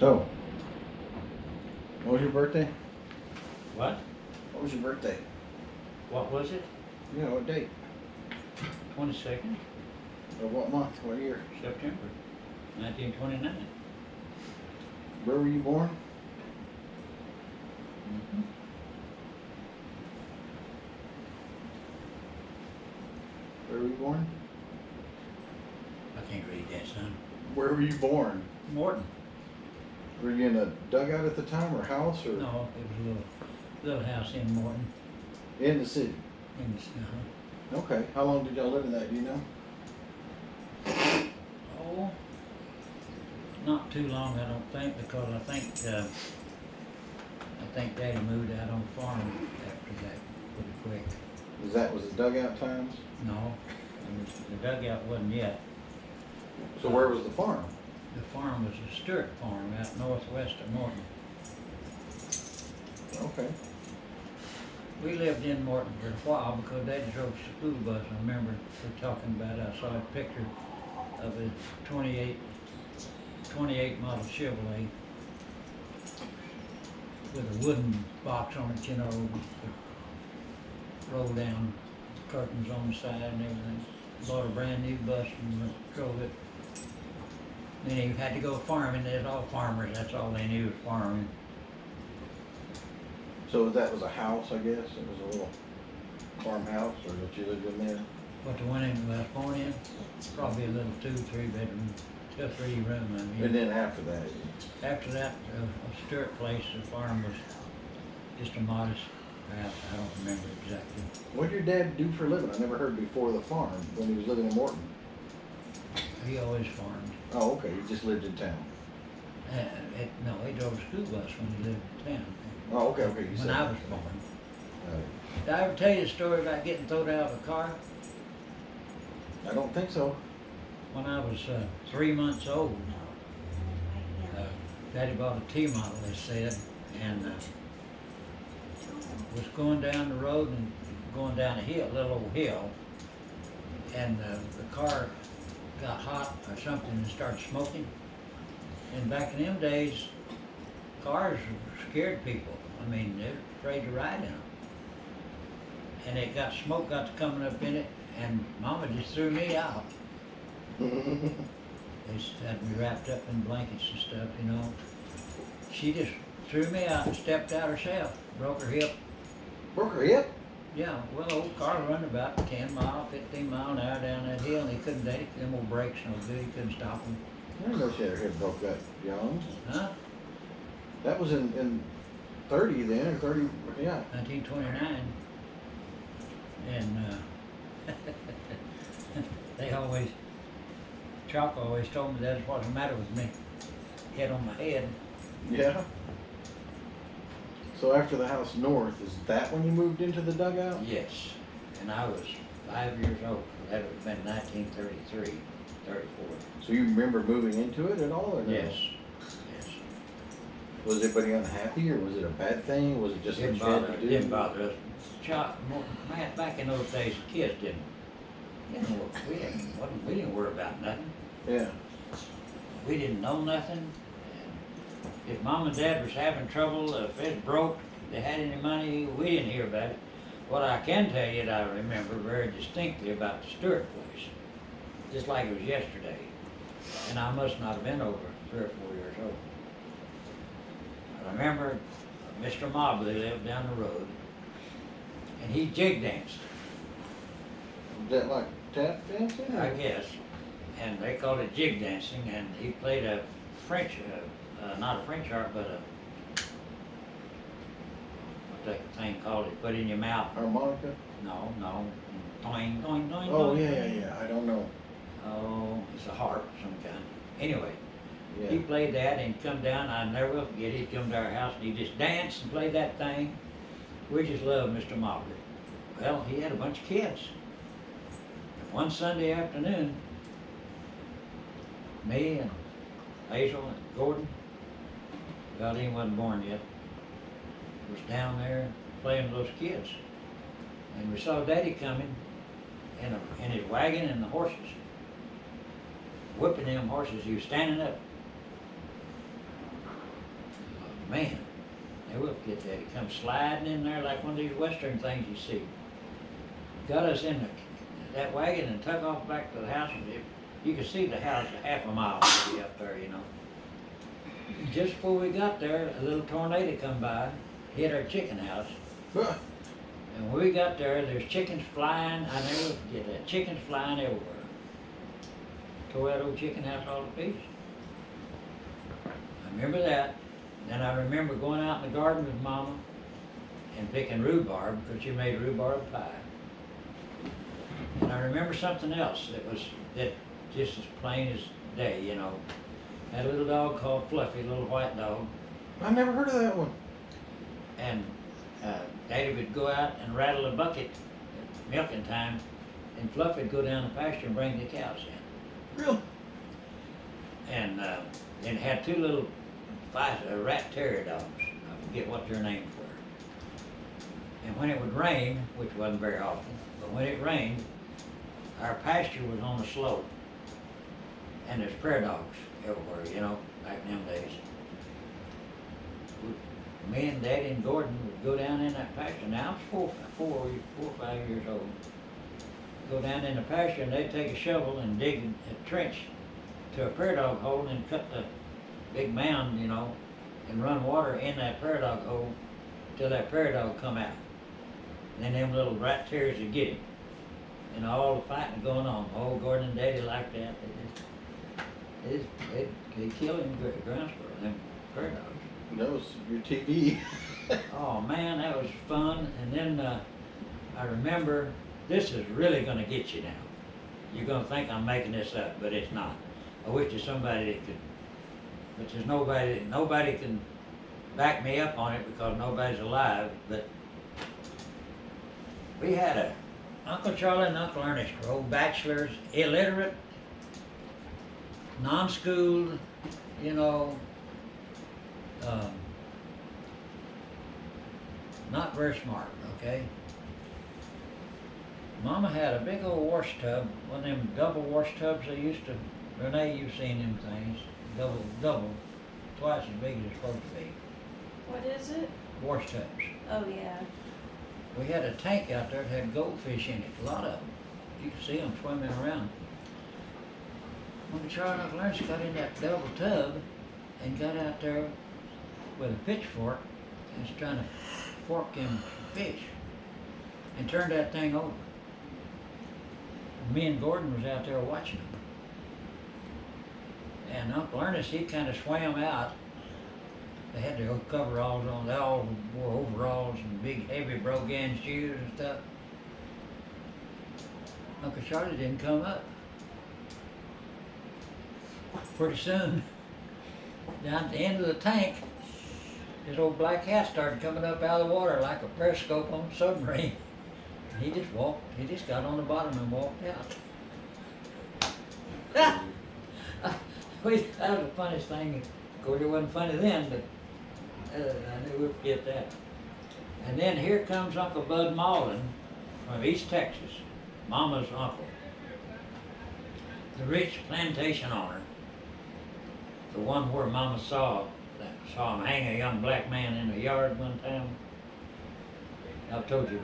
So, what was your birthday? What? What was your birthday? What was it? Yeah, what date? 22nd Of what month? What year? September 1929. Where were you born? Mm-hmm. Where were you born? I can't read that, son. Where were you born? Morton. Were you in a dugout at the time or house or No, it was a little house in Morton. in the city? In the, Okay. How long did y'all live in that? Do you know? oh, not too long, I don't think, because I think Daddy moved out on the farm after that pretty quick. Was it dugout times? No, the dugout wasn't yet. So where was the farm? The farm was a Stewart farm out northwest of Morton. Okay. We lived in Morton for a while because Daddy drove the school bus. I remember we talking about it. I saw a picture of a 28 model Chevrolet with a wooden box on it, you know, with roll down curtains on the side and everything. Bought a brand new bus and drove it. Then he had to go farming. There's all farmers. That's all they knew was farming. So that was a house, I guess. It was a little farmhouse, or that you lived in there. But the one in West Point in, probably a little 2-3 bedroom, 2-3 room. I mean. And then after that, After that, a Stewart place, the farm was just a modest house. I don't remember exactly. what did your dad do for a living? I never heard before the farm when he was living in Morton. He always farmed. Oh, okay. He just lived in town. No, he drove a school bus when he lived in town. Oh, okay. You When said I was born. Uh, Did I ever tell you the story about getting thrown out of a car? I don't think so. When I was 3 months old, Daddy bought a T-model, they said, and was going down the road and going down a hill, little old hill, and the car got hot or something and started smoking. And back in them days, cars scared people. I mean, they were afraid to ride in them. And it got smoke got to coming up in it, and Mama just threw me out. They had me wrapped up in blankets and stuff, you know. She just threw me out and stepped out herself, broke her hip. Broke her hip? Yeah, well, the old car run about 10 mile, 15 mile an hour down that hill, and he couldn't, them old brakes no good, he couldn't stop them. I didn't know she had her hip broke that young. Huh? That was in 30 then, or 30, yeah. 1929. And Chalk always told me that's what's the matter with me. Head on my head. Yeah. So after the house north, is that when you moved into the dugout? Yes, and I was 5 years old. That would have been 1933, 34. So you remember moving into it at all, or no? Yes, yes. Was everybody unhappy, or was it a bad thing? Was it just what you had to do? Didn't bother us. Man, back in those days, the kids we didn't worry about nothing. Yeah. We didn't know nothing. And if Mom and Dad was having trouble, if it broke, they had any money, we didn't hear about it. What I can tell you that I remember very distinctly about the Stewart place, just like it was yesterday. And I must not have been over 3 or 4 years old. I remember Mr. Mobley lived down the road, and he jig danced. Is that like tap dancing? I guess, and they called it jig dancing, and he played a French, not a French harp, but what's that thing called? It put in your mouth. Harmonica? No, doing, doing, doing. Oh, doing. yeah. I don't know. Oh, it's a harp of some kind. Anyway, Yeah. he played that and come down. I never will forget. He'd come to our house and he just danced and played that thing. We just loved Mr. Mobley. Well, he had a bunch of kids. One Sunday afternoon, me and Hazel and Gordon, Godine wasn't born yet, was down there playing with those kids. And we saw Daddy coming in his wagon and the horses, whipping them horses. He was standing up. Man, never will forget that. He come sliding in there like one of these western things you see. Got us in that wagon and took off back to the house. And you could see the house a half a mile maybe up there, you know. Just before we got there, a little tornado come by, hit our chicken house. And when we got there, there's chickens flying. I never will forget that. Chickens flying everywhere. Tore that old chicken house all to pieces. I remember that. Then I remember going out in the garden with Mama and picking rhubarb, because she made rhubarb pie. And I remember something else that just as plain as day, you know. Had a little dog called Fluffy, a little white dog. I never heard of that one. And Daddy would go out and rattle a bucket at milking time, and Fluffy would go down the pasture and bring the cows in. Really? And then had two little rat terrier dogs. I forget what their names were. And when it would rain, which wasn't very often, but when it rained, our pasture was on a slope. And there's prairie dogs everywhere, you know, back in them days. Me and Daddy and Gordon would go down in that pasture. Now I was four or 5 years old. Go down in the pasture and they'd take a shovel and dig a trench to a prairie dog hole and cut the big mound, you know, and run water in that prairie dog hole till that prairie dog come out. And then them little rat terriers would get him. And all the fighting going on. Oh, Gordon and Daddy liked that. They kill him in ground squirrel, them prairie dogs. That was your TV. Oh man, that was fun. And then I remember, this is really gonna get you now. You're gonna think I'm making this up, but it's not. I wish there's somebody that could, but there's nobody can back me up on it because nobody's alive. But we had Uncle Charlie and Uncle Ernest were old bachelors, illiterate, non-schooled, you know, not very smart, okay? Mama had a big old wash tub, one of them double wash tubs they used to, Renee, you've seen them things, double, twice as big as it's supposed to be. What is it? Wash tubs. Oh, yeah. We had a tank out there that had goldfish in it, a lot of them. You could see them swimming around. When Charlie and Uncle Ernest got in that double tub and got out there with a pitchfork and was trying to fork them fish and turned that thing over. Me and Gordon was out there watching them. And Uncle Ernest, he kind of swam out. They had their coveralls on. They all wore overalls and big, heavy brogan shoes and stuff. Uncle Charlie didn't come up. Pretty soon, down at the end of the tank, this old black cat started coming up out of the water like a periscope on a submarine. And he just got on the bottom and walked out. That was the funniest thing. Of course, it wasn't funny then, but I never would forget that. And then here comes Uncle Bud Malden from East Texas, Mama's uncle, the rich plantation owner, the one where Mama saw him hang a young black man in the yard one time. I've told you about